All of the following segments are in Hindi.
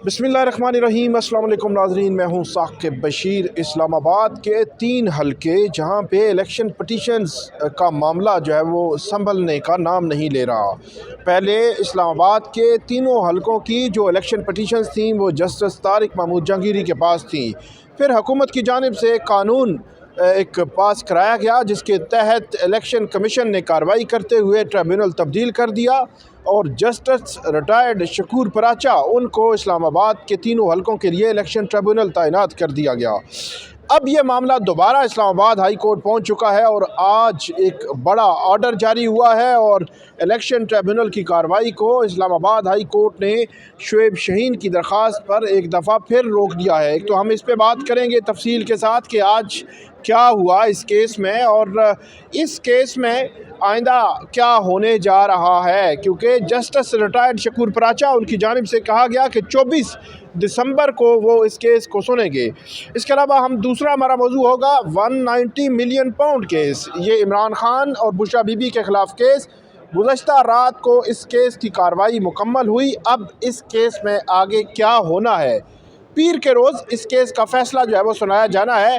बिस्मिल्लाहिर्रहमानिर्रहीम। अस्सलाम वालेकुम नाज़रीन, मैं हूँ साकिब बशीर। इस्लामाबाद के 3 हलके जहाँ पे इलेक्शन पटिशन्स का मामला जो है वो संभलने का नाम नहीं ले रहा। पहले इस्लामाबाद के तीनों हलकों की जो इलेक्शन पटिशन्स थी वो जस्टिस तारिक महमूद जहांगीरी के पास थी। फिर हुकूमत की जानिब से कानून एक पास कराया गया जिसके तहत इलेक्शन कमीशन ने कार्रवाई करते हुए ट्रिब्यूनल तब्दील कर दिया और जस्टिस रिटायर्ड शकूर पराचा उनको इस्लामाबाद के तीनों हलकों के लिए इलेक्शन ट्रिब्यूनल तैनात कर दिया गया। अब ये मामला दोबारा इस्लामाबाद हाई कोर्ट पहुँच चुका है और आज एक बड़ा ऑर्डर जारी हुआ है और इलेक्शन ट्रिब्यूनल की कार्रवाई को इस्लामाबाद हाई कोर्ट ने शुएब शाहीन की दरख्वास्त पर एक दफ़ा फिर रोक दिया है। तो हम इस पे बात करेंगे तफसील के साथ कि आज क्या हुआ इस केस में और इस केस में आइंदा क्या होने जा रहा है, क्योंकि जस्टिस रिटायर्ड शकूर पराचा उनकी जानिब से कहा गया कि 24 दिसंबर को वो इस केस को सुनेंगे। इसके अलावा हम दूसरा हमारा मौजू होगा 190 मिलियन पाउंड केस। ये इमरान खान और बुशरा बीबी के ख़िलाफ़ केस, गुज़श्ता रात को इस केस की कार्रवाई मुकम्मल हुई। अब इस केस में आगे क्या होना है, पीर के रोज़ इस केस का फ़ैसला जो है वो सुनाया जाना है।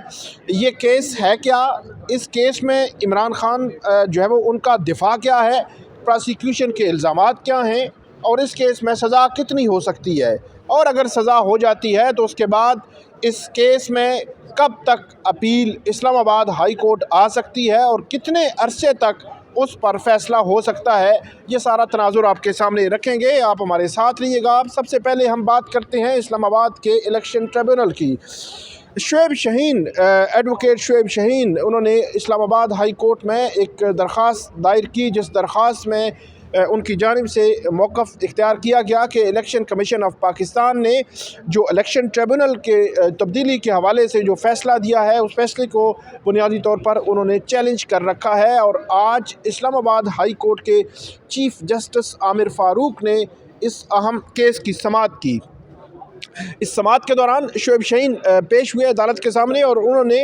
ये केस है क्या, इस केस में इमरान खान जो है वो उनका दिफा क्या है, प्रोसिक्यूशन के इल्ज़ामात क्या हैं और इस केस में सज़ा कितनी हो सकती है, और अगर सज़ा हो जाती है तो उसके बाद इस केस में कब तक अपील इस्लामाबाद हाई कोर्ट आ सकती है और कितने अरसे तक उस पर फैसला हो सकता है, ये सारा तनाजुर आपके सामने रखेंगे। आप हमारे साथ रहिएगा। आप सबसे पहले हम बात करते हैं इस्लामाबाद के इलेक्शन ट्रिब्यूनल की। शुएब शाहीन, एडवोकेट शुएब शाहीन, उन्होंने इस्लामाबाद हाई कोर्ट में एक दरख्वास्त दायर की जिस दरख्वास्त में उनकी जानिब से मौक़िफ़ इख्तियार किया गया कि इलेक्शन कमीशन ऑफ पाकिस्तान ने जो इलेक्शन ट्रिब्यूनल के तब्दीली के हवाले से जो फ़ैसला दिया है उस फ़ैसले को बुनियादी तौर पर उन्होंने चैलेंज कर रखा है। और आज इस्लामाबाद हाई कोर्ट के चीफ़ जस्टिस आमिर फ़ारूक ने इस अहम केस की समाअत की। इस समाअत के दौरान शुएब शाहीन पेश हुए अदालत के सामने और उन्होंने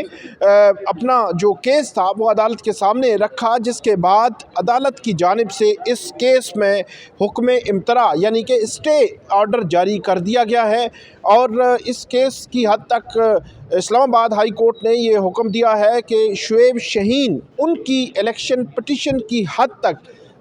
अपना जो केस था वो अदालत के सामने रखा, जिसके बाद अदालत की जानिब से इस केस में हुक्म इम्तरा यानी कि स्टे ऑर्डर जारी कर दिया गया है। और इस केस की हद तक इस्लामाबाद हाई कोर्ट ने ये हुक्म दिया है कि शुएब शाहीन उनकी इलेक्शन पटिशन की हद तक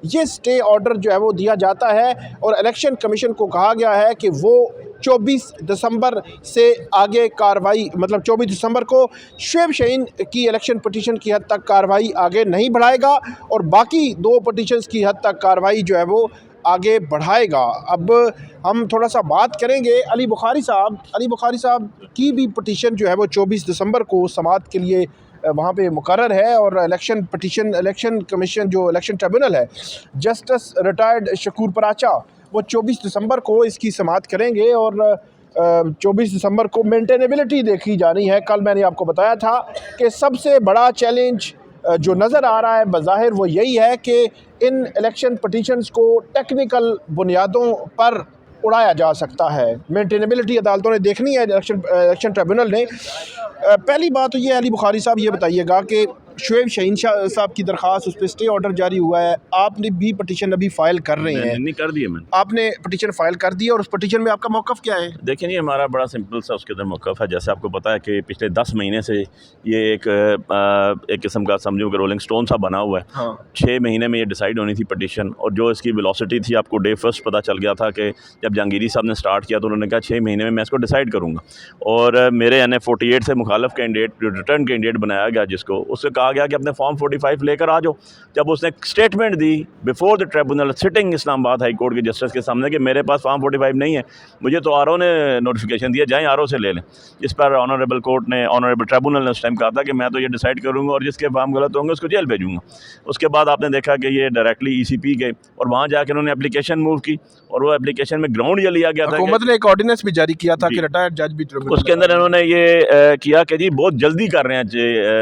ये स्टे ऑर्डर जो है वो दिया जाता है और इलेक्शन कमीशन को कहा गया है कि वो 24 दिसंबर से आगे कार्रवाई, मतलब 24 दिसंबर को शुएब शाहीन की इलेक्शन पटिशन की हद तक कार्रवाई आगे नहीं बढ़ाएगा और बाकी 2 पटिशन्स की हद तक कार्रवाई जो है वो आगे बढ़ाएगा। अब हम थोड़ा सा बात करेंगे अली बुखारी साहब की भी पटिशन जो है वो 24 दिसंबर को समाअत के लिए वहाँ पे मुकर्रर है और इलेक्शन कमीशन जो इलेक्शन ट्रिब्यूनल है, जस्टिस रिटायर्ड शकूर पराचा वो 24 दिसंबर को इसकी समाअत करेंगे और 24 दिसंबर को मेंटेनेबिलिटी देखी जानी है। कल मैंने आपको बताया था कि सबसे बड़ा चैलेंज जो नज़र आ रहा है बज़ाहिर वो यही है कि इन इलेक्शन पटिशन्स को टेक्निकल बुनियादों पर उड़ाया जा सकता है। मेंटेनेबिलिटी अदालतों ने देखनी है, इलेक्शन ट्रिब्यूनल ने। पहली बात तो ये अली बुखारी साहब ये बताइएगा कि शुएब शाहीन साहब की दरख्वास्त, उस पर स्टे ऑर्डर जारी हुआ है, आपने भी पटिशन अभी फ़ाइल कर रहे हैं? नहीं कर दिए मैंने। आपने पटिशन फ़ाइल कर दी और उस पटिशन में आपका मौक़िफ़ क्या है? देखिए नहीं, हमारा बड़ा सिंपल सा उसके अंदर मौक़िफ़ है। जैसे आपको पता है कि पिछले 10 महीने से ये एक किस्म का समझो कि रोलिंग स्टोन सा बना हुआ है। हाँ। 6 महीने में ये डिसाइड होनी थी पटिशन, और जो इसकी वेलोसिटी थी आपको डे फर्स्ट पता चल गया था कि जब जहांगीरी साहब ने स्टार्ट किया तो उन्होंने कहा 6 महीने में मैं इसको डिसाइड करूँगा। और मेरे NA-48 से मुखालिफ कैंडिडेट, जो रिटर्न कैंडिडेट बनाया गया जिसको, उससे कहा गया कि अपने फॉर्म 45 लेकर आ जाओ। जब उसने statement the before the tribunal sitting Islamabad high court के जस्टिस के सामने कि मेरे पास फॉर्म 45 नहीं है, मुझे तो RO ने नोटिफिकेशन दिया, जाएँ RO से ले लें। इस पर ऑनरेबल ट्रिब्यूनल ने उस टाइम कहा था कि मैं तो ये डिसाइड करूँगा और जिसके फॉर्म गलत होंगे उसको जेल भेजूँगा। उसके बाद आपने देखा कि ये डायरेक्टली ECP गए और वहाँ जाकर उन्होंने एप्लीकेशन मूव की और वो एप्लीकेशन में ग्राउंड ये लिया गया था। हुकूमत ने एक ऑर्डिनेंस भी जारी किया था कि रिटायर्ड जज भी ट्रिब्यूनल, उसके अंदर इन्होंने ये किया कि जी बहुत जल्दी कर रहे हैं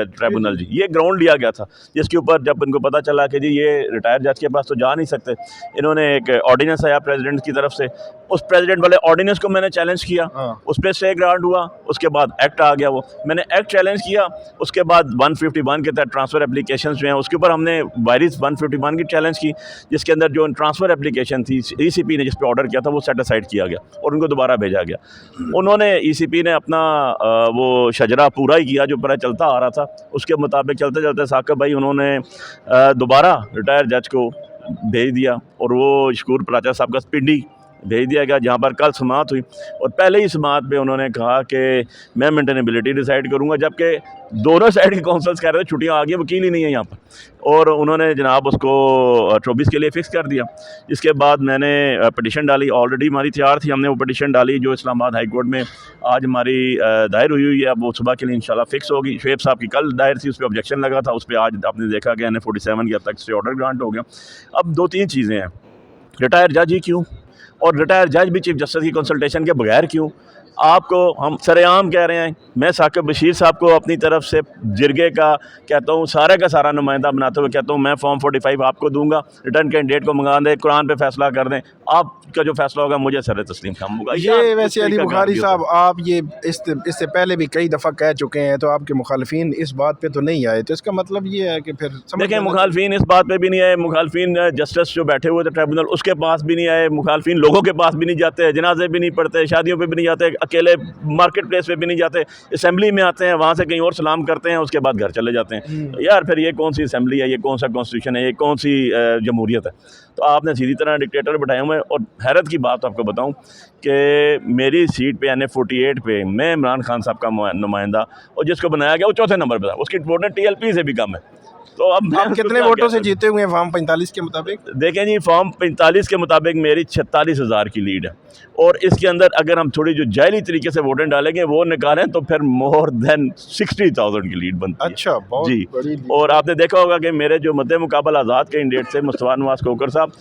ट्रिब्यूनल जी, ये ग्राउंड लिया गया था, जिसके ऊपर जब इनको पता चला कि जी ये रिटायर्ड जज के पास तो जा नहीं सकते, इन्होंने एक ऑर्डिनेंस आया प्रेसिडेंट की तरफ से, उस प्रेसिडेंट वाले ऑर्डिनेंस को मैंने चैलेंज किया, उस पर स्टे ग्रांट हुआ, उसके बाद एक्ट आ गया, वो मैंने एक्ट चैलेंज किया, उसके बाद 151 के तहत ट्रांसफ़र एप्लीकेशन जो हैं उसके ऊपर हमने वायरिस 151 की चैलेंज की, जिसके अंदर जो ट्रांसफ़र एप्लीकेशन थी ECP ने जिस पे ऑर्डर किया था वो सेट असाइड किया गया और उनको दोबारा भेजा गया। उन्होंने ECP ने अपना वो शजरा पूरा ही किया जो पहले चलता आ रहा था, उसके मुताबिक चलते चलते साकिब भाई उन्होंने दोबारा रिटायर्ड जज को भेज दिया और वो शकूर पराचा साहब का पिंडी भेज दिया गया, जहाँ पर कल समाअत हुई और पहले ही समाअत पे उन्होंने कहा कि मैं मेंटेनेबिलिटी डिसाइड करूँगा, जबकि दोनों साइड के काउंसल्स कह रहे थे छुट्टियाँ आ गई, वकील ही नहीं है यहाँ पर, और उन्होंने जनाब उसको 24 के लिए फ़िक्स कर दिया। इसके बाद मैंने पटिशन डाली, ऑलरेडी हमारी तैयार थी, हमने वो पटिशन डाली जो इस्लामाबाद हाई कोर्ट में आज हमारी दायर हुई है, अब वो सुबह के लिए इंशाल्लाह फ़िक्स होगी। शुएब साहब की कल दायर थी, उस पर ऑब्जेक्शन लगा था, उस पर आज आपने देखा कि NA-47 के अब तक से ऑर्डर ग्रांट हो गया। अब 2-3 चीज़ें हैं, रिटायर जज ही क्यों, और रिटायर जज भी चीफ जस्टिस की कंसल्टेशन के बगैर क्यों? आपको हम सरेआम कह रहे हैं, मैं साकिब बशीर साहब को अपनी तरफ से जिरगे का कहता हूँ, सारे का सारा नुमाइंदा बनाते हुए कहता हूँ मैं फॉर्म 45 आपको दूंगा, रिटर्न कैंडिडेट को मंगा दें, कुरान पे फैसला कर दें, आपका जो फैसला होगा मुझे सर तस्लीम खाम होगा। ये वैसे अली बुखारी साहब आप ये इससे पहले भी कई दफ़ा कह चुके हैं, तो आपके मुखालफिन इस बात पे तो नहीं आए, तो इसका मतलब ये है कि फिर देखें मुखालफिन इस बात पे भी नहीं आए, मुखालफिन जस्टिस जो बैठे हुए थे ट्रिब्यूनल उसके पास भी नहीं आए, मुखालफिन लोगों के पास भी नहीं जाते, जनाजे भी नहीं पढ़ते, शादियों पे भी नहीं जाते, अकेले मार्केट प्लेस पे भी नहीं जाते, असेंबली में आते हैं, वहाँ से कहीं और सलाम करते हैं, उसके बाद घर चले जाते हैं। यार फिर ये कौन सी असेंबली है, ये कौन सा कॉन्स्टिट्यूशन है, ये कौन सी जमहूरियत है? तो आपने सीधी तरह डिक्टेटर बैठाए हुए हैं। और हैरत की बात आपको बताऊं कि मेरी सीट पे NA-48 पे मैं इमरान खान साहब का नुमाइंदा, और जिसको बनाया गया वो चौथे नंबर पर था, उसकी वोट TLP से भी कम है। तो अब आप कितने वोटों से जीते हुए हैं फॉर्म 45 के मुताबिक? देखें जी, फॉर्म 45 के मुताबिक मेरी 46,000 की लीड है, और इसके अंदर अगर हम थोड़ी जो जायली तरीके से वोटें डालेंगे वो निकालें तो फिर मोर देन 60,000 की लीड बनती है। अच्छा, बहुत जी। बड़ी। और आपने देखा होगा कि मेरे जो मद्दे मुकाबला आज़ाद कैंडिडेट थे मुस्तफा नवाज खोकर साहब,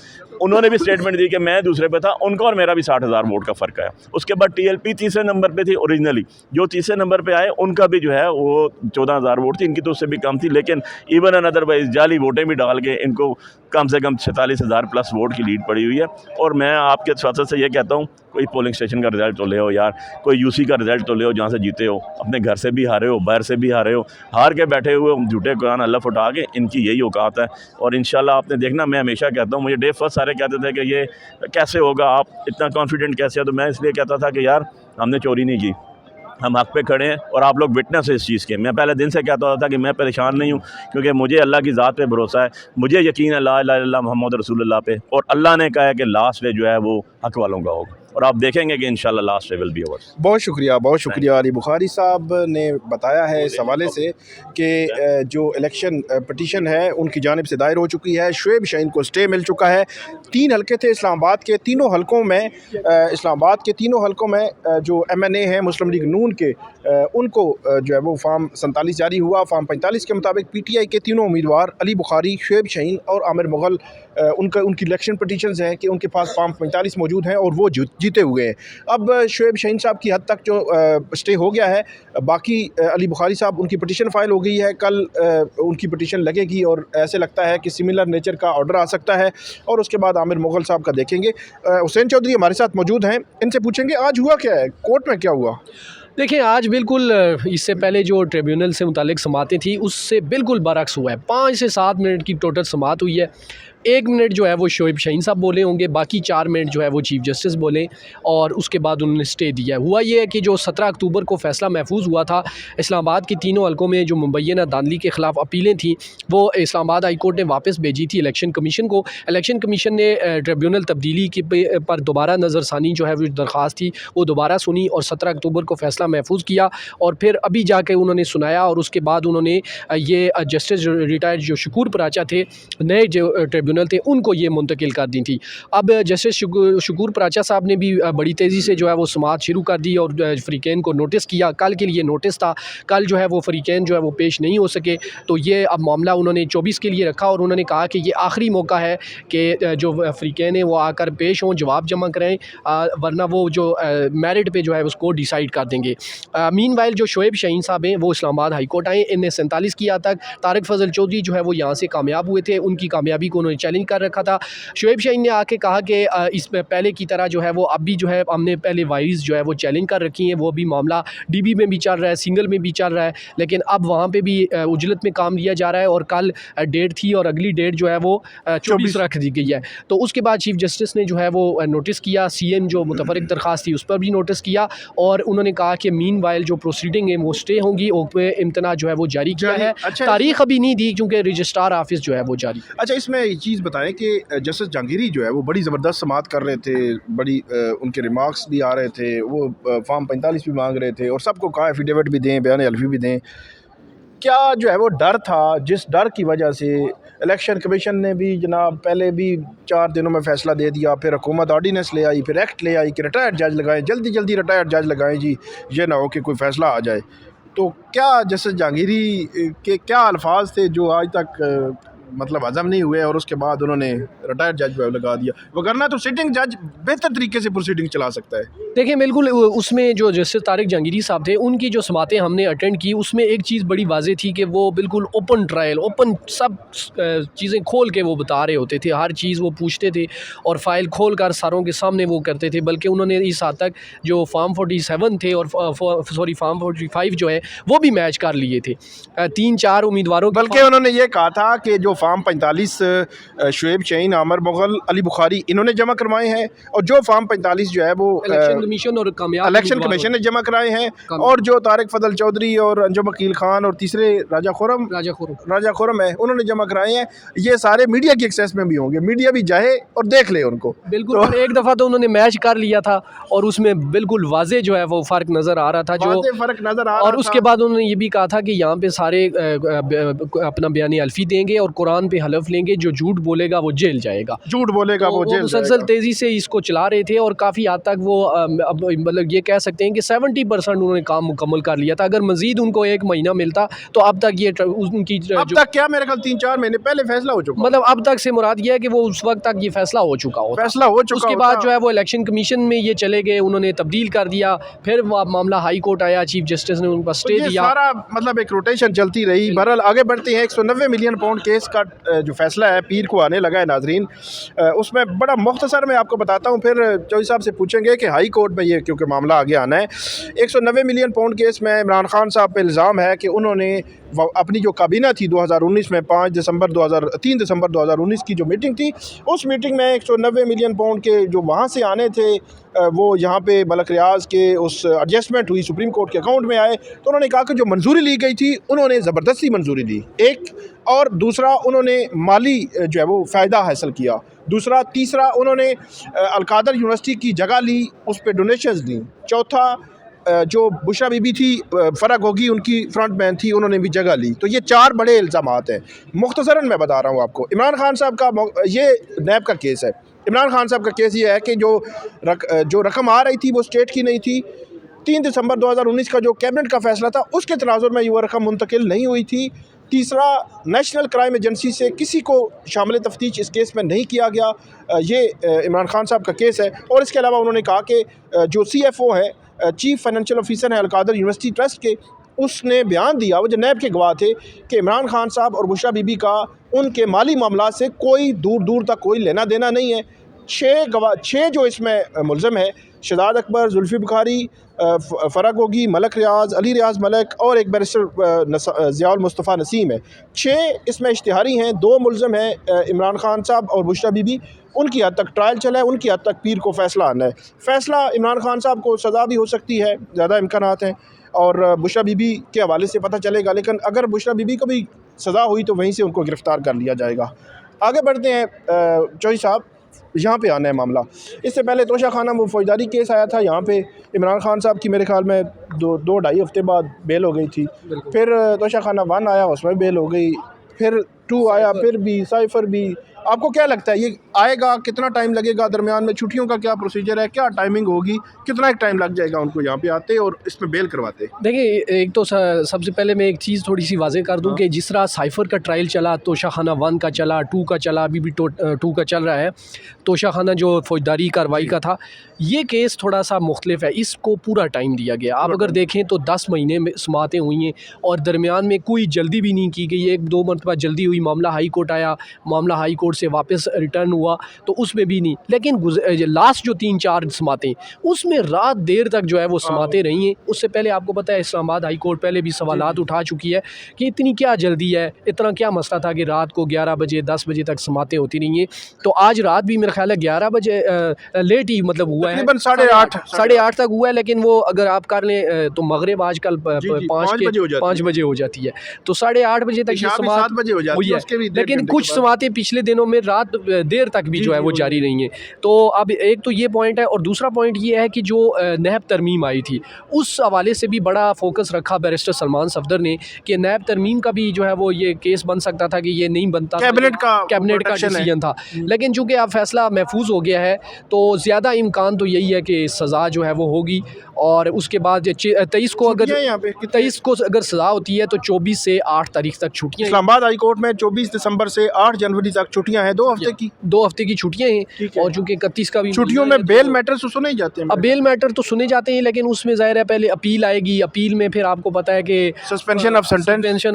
उन्होंने भी स्टेटमेंट दी कि मैं दूसरे पे था, उनका और मेरा भी 60,000 वोट का फ़र्क है। उसके बाद TLP तीसरे नंबर पे थी ओरिजिनली, जो तीसरे नंबर पे आए उनका भी जो है वो 14,000 वोट थी, इनकी तो उससे भी कम थी, लेकिन इवन एंड अदरवाइज जाली वोटें भी डाल के इनको कम से कम 46,000 प्लस वोट की लीड पड़ी हुई है। और मैं आपके साथ से ये कहता हूँ, कोई पोलिंग स्टेशन का रिज़ल्ट तो ले हो यार, कोई UC का रिज़ल्ट तो ले हो जहाँ से जीते हो, अपने घर से भी हारे हो, बाहर से भी हारे हो, हार के बैठे हुए झूठे कुरान अल्लाह फुटा के, इनकी यही औकात है। और इंशाल्लाह आपने देखना, मैं हमेशा कहता हूँ, मुझे डे फर्स्ट सारे कहते थे कि ये कैसे होगा, आप इतना कॉन्फिडेंट कैसे हो, तो मैं इसलिए कहता था कि यार हमने चोरी नहीं की, हम हक पे खड़े हैं और आप लोग विटनेस है इस चीज़ के। मैं पहले दिन से कहता होता था कि मैं परेशान नहीं हूँ, क्योंकि मुझे अल्लाह की ज़ात पे भरोसा है, मुझे यकीन है ला इलाहा इल्लल्लाह मुहम्मद रसूलुल्लाह पे, और अल्लाह ने कहा है कि लास्ट डे जो है वो हक वालों का होगा, और आप देखेंगे कि इंशाल्लाह last day will be over. बहुत शुक्रिया अली बुखारी साहब ने बताया है इस हवाले से कि जो इलेक्शन पटिशन है उनकी जानिब से दायर हो चुकी है, शुएब शाहीन को स्टे मिल चुका है। 3 हलके थे इस्लामाबाद के, तीनों हलकों में जो MNA हैं मुस्लिम लीग नून के, उनको जो है वो फॉर्म 47 जारी हुआ। फॉर्म 45 के मुताबिक PTI के तीनों उम्मीदवार अली बुखारी, शुएब शाहीन और आमिर मुग़ल, उनकी इलेक्शन पटिशन्स हैं कि उनके पास फॉर्म 45 मौजूद हैं और वो जीते हुए हैं। अब शुएब शाहीन साहब की हद तक जो स्टे हो गया है, बाकी अली बुखारी साहब उनकी पटिशन फ़ाइल हो गई है, कल उनकी पटिशन लगेगी और ऐसे लगता है कि सिमिलर नेचर का ऑर्डर आ सकता है, और उसके बाद आमिर मुग़ल साहब का देखेंगे। हुसैन चौधरी हमारे साथ मौजूद हैं, इनसे पूछेंगे आज हुआ क्या है, कोर्ट में क्या हुआ? देखिए, आज बिल्कुल इससे पहले जो ट्रिब्यूनल से मुतालिक समातें थी उससे बिल्कुल बरक्स हुआ है। 5 से 7 मिनट की टोटल समात हुई है। 1 मिनट जो है वो शुएब शाहीन साहब बोले होंगे, बाकी 4 मिनट जो है वो चीफ जस्टिस बोले, और उसके बाद उन्होंने स्टे दिया। हुआ ये है कि जो 17 अक्टूबर को फ़ैसला महफूज हुआ था, इस्लामाबाद की तीनों हलकों में जो मुबैना दांधली के ख़िलाफ़ अपीलें थी वो इस्लामाबाद हाई कोर्ट ने वापस भेजी थी इलेक्शन कमीशन को। इलेक्शन कमीशन ने ट्रिब्यूनल तब्दीली की पर दोबारा नज़रसानी जो है वो दरख्वास्त थी वो दोबारा सुनी और 17 अक्टूबर को फ़ैसला महफूज किया, और फिर अभी जाके उन्होंने सुनाया, और उसके बाद उन्होंने ये जस्टिस रिटायर्ड जो शकूर पराचा थे, नए जो ट्रिब्यूनल ट्रिब्यूनल थे उनको ये मुंतकिल कर दी थी। अब जस्टिस शकूर प्राचा साहब ने भी बड़ी तेज़ी से जो है वो समाअत शुरू कर दी और फ़रीक़ैन को नोटिस किया। कल के लिए नोटिस था, कल जो है वो फ़रीक़ैन जो है वो पेश नहीं हो सके, तो ये अब मामला उन्होंने 24 के लिए रखा और उन्होंने कहा कि ये आखिरी मौका है कि जो फ़रीक़ैन हैं वो आकर पेश हों, जवाब जमा कराएँ, वरना वो जो मेरिट पे जो है उसको डिसाइड कर देंगे। मीनवाइल जो शोएब शाहीन साहब हैं वो इस्लामाबाद हाई कोर्ट आए, इनने 47 की तक तारिक फजल चौधरी जो है वो यहाँ से कामयाब हुए थे, उनकी कामयाबी को उन्होंने चैलेंज कर रखा था। शोएब शाहीन ने आके कहा कि इस पहले की तरह जो है वो अब भी जो है हमने पहले वाइज जो है वो चैलेंज कर रखी हैं, वो भी मामला डीबी में भी चल रहा है, सिंगल में भी चल रहा है, लेकिन अब वहाँ पे भी उजलत में काम लिया जा रहा है और कल डेट थी और अगली डेट जो है वो 24 रख दी गई है। तो उसके बाद चीफ जस्टिस ने जो है वो नोटिस किया, सीएम जो मुतफरिक दरख्वास्त थी उस पर भी नोटिस किया और उन्होंने कहा कि मीनवाइल जो प्रोसीडिंग है वो स्टे होंगी और पे इम्तना जो है वो जारी किया है। अच्छा, तारीख अभी नहीं दी क्योंकि रजिस्ट्रार ऑफिस जो है वो जारी। अच्छा, इसमें ये चीज़ बताएं कि जस्टिस जहांगीरी जो है वो बड़ी ज़बरदस्त समाअत कर रहे थे, बड़ी उनके रिमार्क्स भी आ रहे थे, वो फॉर्म 45 भी मांग रहे थे और सबको कहा एफिडेविट भी दें, बयान हल्फी भी दें। क्या जो है वो डर था, जिस डर की वजह से इलेक्शन कमीशन ने भी जनाब पहले भी 4 दिनों में फ़ैसला दे दिया, फिर हुकूमत ऑर्डीनेंस ले आई, फिर एक्ट ले आई कि रिटायर्ड जज लगाएं, जल्दी जल्दी रिटायर्ड जज लगाएं जी, ये ना हो कि कोई फ़ैसला आ जाए। तो क्या जस्टिस जहांगीरी के क्या अल्फाज थे जो आज तक मतलब हज़म नहीं हुए और उसके बाद उन्होंने रिटायर्ड जज लगा दिया, वरना तो सिटिंग जज बेहतर तरीके से प्रोसीडिंग चला सकता है। देखिए बिल्कुल उसमें जो जस्टिस तारिक जहांगीरी साहब थे उनकी जो समातें हमने अटेंड की उसमें एक चीज़ बड़ी वाज़ेह थी कि वो बिल्कुल ओपन ट्रायल, ओपन सब चीज़ें खोल के वो बता रहे होते थे, हर चीज़ वो पूछते थे और फाइल खोल कर सारों के सामने वो करते थे। बल्कि उन्होंने इस हद तक जो फार्म 47 थे और सॉरी फार्म 45 जो है वो भी मैच कर लिए थे 3-4 उम्मीदवारों के। बल्कि उन्होंने ये कहा था कि जो फार्म 45 शोएब शाहीन, आमिर मुगल, अली बुखारी इन्होंने जमा करवाए हैं और जो फार्म 45 जो है वो इलेक्शन कमीशन और कामयाब इलेक्शन कमीशन ने जमा कराए हैं और जो तारिक फजल चौधरी और अंजुम अकील खान और तीसरे राजा खुरम है उन्होंने जमा कराए हैं। ये सारे मीडिया की एक्सेस में भी होंगे, मीडिया भी जाए और देख ले उनको बिल्कुल। और एक दफ़ा तो उन्होंने मैच कर लिया था और उसमें बिल्कुल वाजे जो है वो फ़र्क नज़र आ रहा था, जो फ़र्क नज़र आ रहा और उसके बाद उन्होंने ये भी कहा था कि यहाँ पे सारे अपना बयान अल्फी देंगे और कुरान पे हलफ लेंगे, जो झूठ बोलेगा वो जेल जाएगा, झूठ बोलेगा वो जेल जाएगा। मुसलसल तेज़ी से इसको चला रहे थे और काफ़ी हद तक वो मतलब ये कह सकते हैं कि 70% उन्होंने काम मुकम्मल कर लिया था। अगर मजीद उनको 1 महीना मिलता तो अब तक ये उनकी अब तक क्या मेरे ख्याल 3-4 महीने पहले फैसला हो चुका, मतलब अब तक से मुराद ये है कि वो उस वक्त तक ये फैसला हो चुका होता। उसके बाद जो है वो इलेक्शन कमीशन में ये चले गए, उन्होंने तब्दील कर दिया, फिर मामला हाई कोर्ट आया, चीफ जस्टिस ने उन पर स्टे दिया, सारा मतलब एक रोटेशन चलती रही। बहरहाल आगे बढ़ते हैं। 190 मिलियन पाउंड केस का जो फैसला है पीर को आने लगा है नाजरीन, उसमें बड़ा मुख्तसर मैं आपको बताता हूँ, फिर चौधरी साहब से पूछेंगे कि हाई कोर्ट में ये क्योंकि मामला आगे आना है। 190 मिलियन पाउंड केस में इमरान खान साहब पे इल्ज़ाम है कि उन्होंने अपनी जो काबीना थी 2019 में 3 दिसंबर 2019 की जो मीटिंग थी, उस मीटिंग में 190 मिलियन पाउंड के जो वहाँ से आने थे वो यहाँ पे मलक रियाज के उस एडजस्टमेंट हुई, सुप्रीम कोर्ट के अकाउंट में आए। तो उन्होंने कहा कि जो मंजूरी ली गई थी उन्होंने ज़बरदस्ती मंजूरी दी, एक, और दूसरा उन्होंने माली जो है वो फ़ायदा हासिल किया, दूसरा, तीसरा उन्होंने अलकादर यूनिवर्सिटी की जगह ली, उस पर डोनेशंस दी, चौथा जो बुशरा बीबी थी फ़रग होगी उनकी फ्रंट मैन थी, उन्होंने भी जगह ली। तो ये 4 बड़े इल्ज़ामात हैं। मुख्तसरन मैं बता रहा हूँ आपको। इमरान खान साहब का ये नैब का केस है। इमरान खान साहब का केस ये है कि जो रकम आ रही थी वो स्टेट की नहीं थी। 3 दिसंबर 2019 का जो कैबिनेट का फ़ैसला था उसके तनाजुर में ये रकम मुंतकिल नहीं हुई थी। तीसरा, नेशनल क्राइम एजेंसी से किसी को शामिल तफ्तीश इस केस में नहीं किया गया। ये इमरान खान साहब का केस है। और इसके अलावा उन्होंने कहा कि जो CFO है, चीफ फाइनेंशियल ऑफिसर है अलकादर यूनिवर्सिटी ट्रस्ट के, उसने बयान दिया, वो जो नैब के गवाह थे, कि इमरान खान साहब और बुशरा बीबी का उनके माली मामला से कोई दूर दूर तक कोई लेना देना नहीं है। 6 जो इसमें मुलज़म है, शहजाद अकबर, जुल्फ़ी बुखारी, फ़रग होगी, मलक रियाज, अली रियाज मलक और एक बैरिस्टर ज़ियाउल मुस्तफ़ा नसीम है। 6 इसमें इश्तिहारी हैं, 2 मुलज़म हैं इमरान खान साहब और बुशरा बीबी। उनकी हद तक ट्रायल चला है, उनकी हद तक पीर को फ़ैसला आना है। फ़ैसला इमरान खान साहब को सज़ा भी हो सकती है, ज़्यादा इम्कानात हैं, और बुशरा बीबी के हवाले से पता चलेगा। लेकिन अगर बुशरा बीबी को भी सज़ा हुई तो वहीं से उनको गिरफ़्तार कर लिया जाएगा। आगे बढ़ते हैं। चौधरी साहब, यहाँ पे आना है मामला। इससे पहले तोशा खाना वो फौजदारी केस आया था, यहाँ पे इमरान खान साहब की मेरे ख्याल में 2-2.5 हफ्ते बाद बेल हो गई थी। फिर तोशा खाना 1 आया, उसमें बेल हो गई। फिर 2 आया, फिर भी साइफ़र भी, आपको क्या लगता है ये आएगा, कितना टाइम लगेगा, दरमियान में छुट्टियों का क्या प्रोसीजर है, क्या टाइमिंग होगी, कितना एक टाइम लग जाएगा उनको यहाँ पे आते और इसमें बेल करवाते? देखिए, एक तो सबसे पहले मैं एक चीज़ थोड़ी सी वाज़ेह कर दूं हाँ। कि जिस तरह साइफ़र का ट्रायल चला, तोशाखाना 1 का चला, 2 का चला, अभी भी 2 का चल रहा है। तोशाखाना जो फ़ौजदारी कार्रवाई का था, ये केस थोड़ा सा मुख्तलिफ है, इसको पूरा टाइम दिया गया। आप अगर देखें तो 10 महीने में समातें हुई हैं और दरमियान में कोई जल्दी भी नहीं की गई। 1-2 मरतबा जल्दी हुई, मामला हाई कोर्ट आया, मामला हाई कोर्ट से वापस रिटर्न हुआ तो उसमें भी नहीं। लेकिन लास्ट जो 3-4 समातें, उसमें रात देर तक जो है वो समातें रही हैं। उससे पहले आपको पता है इस्लामाबाद हाई कोर्ट पहले भी सवालात उठा चुकी है कि इतनी क्या जल्दी है, इतना क्या मसला था कि रात को 11 बजे 10 बजे तक समातें होती रही हैं। तो आज रात भी मेरा ख्याल है 11 बजे लेट ही मतलब हुआ है, तकरीबन 8:30 तक हुआ है। लेकिन वो अगर आप कर लें तो मगरिब आजकल 5 बजे हो जाती है, तो 8:30 बजे तक ये इशा भी समात 7 बजे हो जाती हुई है, है। उसके भी 1.5 लेकिन घंटे कुछ के बाद। समातें पिछले दिनों में रात देर तक भी जो है वो जारी रही हैं। तो अब एक तो ये पॉइंट है और दूसरा पॉइंट ये है कि जो नैब तरमीम आई थी, उस हवाले से भी बड़ा फोकस रखा बैरिस्टर सलमान सफदर ने कि नैब तरमीम का भी जो है वो ये केस बन सकता था कि ये नहीं बनता, कैबिनेट का protection है। डिसीजन था। लेकिन चूंकि अब फैसला महफूज हो गया है तो ज़्यादा इम्कान तो यही है कि सज़ा जो है वो होगी। और उसके बाद 23 को छुट्टियां यहाँ पे कितने? 23 को अगर सज़ा होती है तो 24 से 8 तारीख तक छुट्टियाँ, इस्लामाबाद हाई कोर्ट में 24 दिसंबर से 8 जनवरी तक छुट्टियां हैं, 2 हफ्ते की। 2 हफ्ते की छुट्टियाँ हैं। ठीक है। और चूँकि 31 का भी छुट्टियों महीना में है, बेल तो मैटर सुने ही जाते हैं। अब बेल मैटर तो सुने जाते हैं, लेकिन उसमें ज़ाहिर है पहले अपील आएगी, अपील में फिर आपको पता है कि सस्पेंशन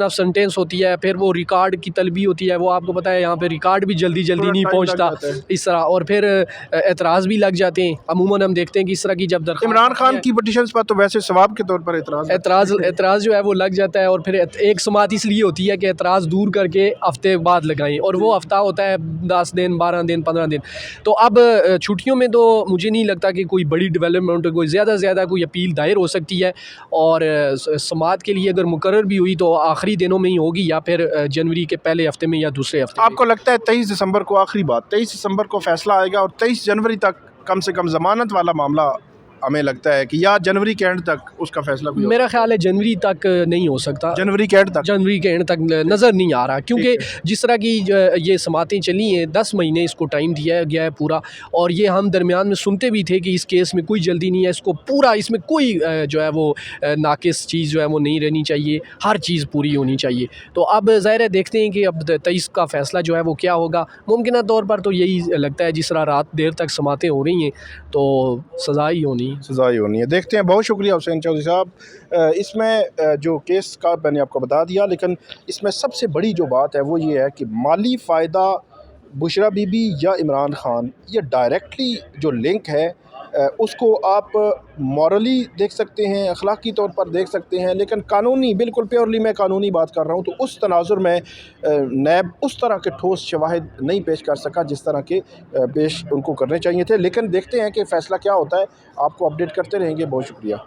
ऑफ सेंटेंस होती है, फिर वो रिकॉर्ड की तलबी होती है, वो आपको पता है यहाँ पे रिकॉर्ड भी जल्दी थोड़ा नहीं टाइम लग पहुँचता जाता है। इस तरह, और फिर एतराज़ भी लग जाते हैं। अमूमन हम देखते हैं कि इस तरह की जब दरख्वास्त इमरान खान की पिटीशंस पर तो वैसे सवाब के तौर पर एतराज़ जो है वो लग जाता है, और फिर एक समात इसलिए होती है कि एतराज़ दूर करके हफ्ते बाद लगाएं, और वो हफ्ता होता है 10 दिन 12 दिन 15 दिन। तो अब छुट्टियों में तो मुझे नहीं लगता कि कोई बड़ी डेवलपमेंट, कोई ज़्यादा से ज़्यादा कोई अपील दायर हो सकती है, और समात के लिए अगर मुकर्रर भी हुई तो आखिरी दिनों में ही होगी या फिर जनवरी के पहले हफ्ते में या दूसरे हफ्ते में। आपको लगता है 23 दिसंबर को आखिरी बात, 23 दिसंबर को फैसला आएगा और 23 जनवरी तक कम से कम ज़मानत वाला मामला हमें लगता है कि या जनवरी के एंड तक उसका फैसला भी मेरा ख्याल है जनवरी तक नहीं हो सकता, जनवरी के एंड तक तक नज़र नहीं आ रहा, क्योंकि जिस तरह की ये समातें चली हैं 10 महीने इसको टाइम दिया गया है पूरा। और ये हम दरमियान में सुनते भी थे कि इस केस में कोई जल्दी नहीं है, इसको पूरा, इसमें कोई जो है वो नाकिस चीज़ जो है वो नहीं रहनी चाहिए, हर चीज़ पूरी होनी चाहिए। तो अब ज़ाहिर है देखते हैं कि अब 23 का फ़ैसला जो है वो क्या होगा। मुमकिन तौर पर तो यही लगता है, जिस तरह रात देर तक समातें हो रही हैं तो सज़ा ही होनी है। सज़ा ही होनी है। देखते हैं। बहुत शुक्रिया हुसैन चौधरी साहब। इसमें जो केस का मैंने आपको बता दिया, लेकिन इसमें सबसे बड़ी जो बात है वो ये है कि माली फ़ायदा बुशरा बीबी या इमरान खान, ये डायरेक्टली जो लिंक है उसको आप मॉरली देख सकते हैं, अखलाकी तौर पर देख सकते हैं, लेकिन कानूनी, बिल्कुल प्योरली मैं कानूनी बात कर रहा हूँ, तो उस तनाजुर में नैब उस तरह के ठोस शवाहिद नहीं पेश कर सका जिस तरह के पेश उनको करने चाहिए थे। लेकिन देखते हैं कि फ़ैसला क्या होता है, आपको अपडेट करते रहेंगे। बहुत शुक्रिया।